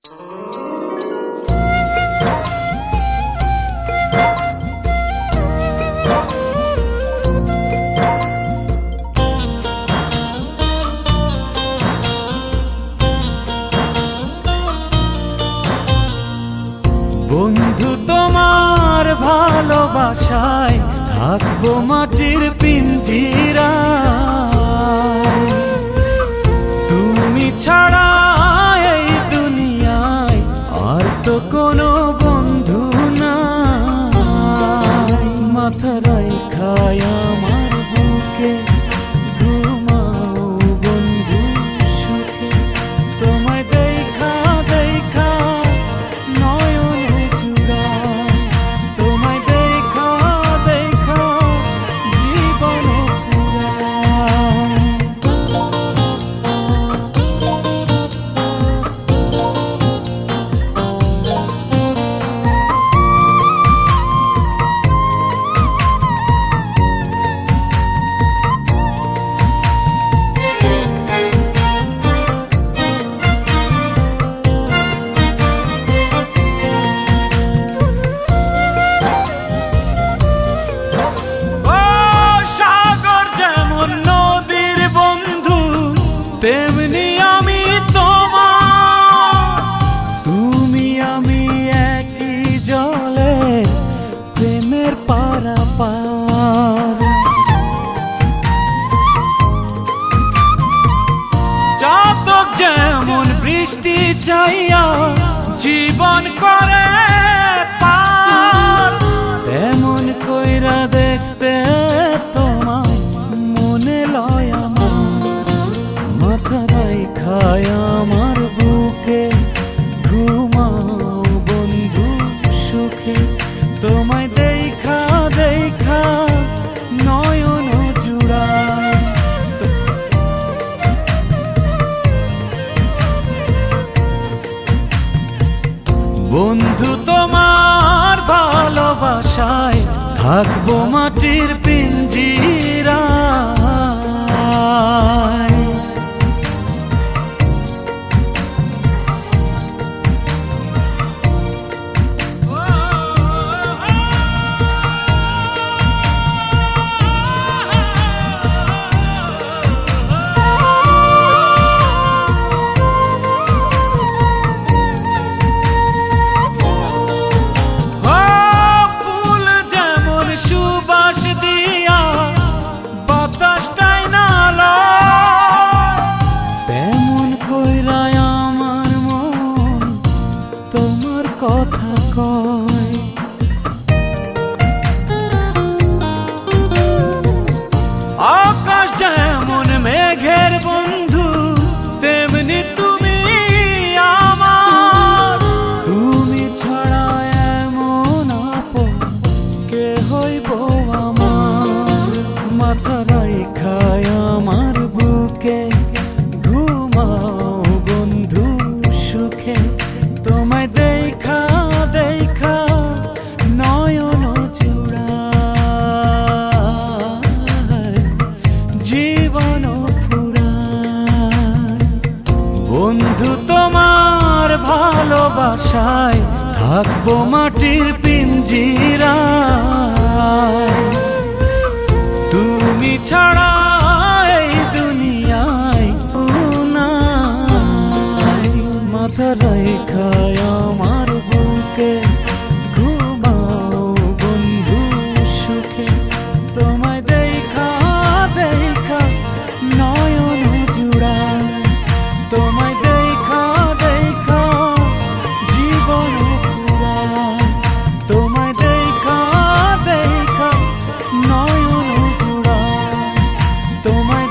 বন্ধু তোমার ভালোবাসায় থাকবো মাটির পিঞ্জিরায়। তুমি ছাড়া এই দুনিয়ায় আর তো কোনো বন্ধু নাই। মাথা রাইখায় আমার বুকে ঘুমাও বন্ধু সুখে। তোমায় দেখা দেখা নয়ন জুড়ায়, তোমায় দেখা দেখা জীবন ফুরায়। তেমনি আমি তোমার, তুমি আমি একই জলে প্রেমের পারাপার। চাতক যেমন বৃষ্টি চাইয়া জীবন করে পার, তেমন কইরা দেখতে তোমায় মনে লয় আমার। মাথা রাইখায় আমার বুকে ঘুমাও বন্ধু সুখে। তোমায় দেখা দেখা নয়ন জুড়ায়। বন্ধু তোমার ভালোবাসায় থাকবো মাটির পিঞ্জিরায়। সুবাস দিয়া বাতাসটাই নালা, তেমন কইরায় আমার মন তোমার কথা কয়। আকাশ যেমন মেঘের বন্ধু তেমনি তুমি আমার। তুমি ছাড়া এমন আপন কে হইব আমার। মাথা রাইখায় আমার বুকে ঘুমাও বন্ধু সুখে। তোমায় দেখা দেখা নয়ন জুড়ায়, জীবন ফুরায়। বন্ধু তোমার ভালোবাসায় থাকবো মাটির পিঞ্জিরায়। তুমি ছাড়া এই দুনিয়ায় নাই। মাথা রাইখায় আমার বুকে ঘুমাও বন্ধু সুখে। তোমায় দেখা দেখা নয়ন জুড়ায়, তোমায় দেখা দেখা জীবন ফুরায়। তোমায় দেখা দেখা নয়ন জুড়ায়, তোমায়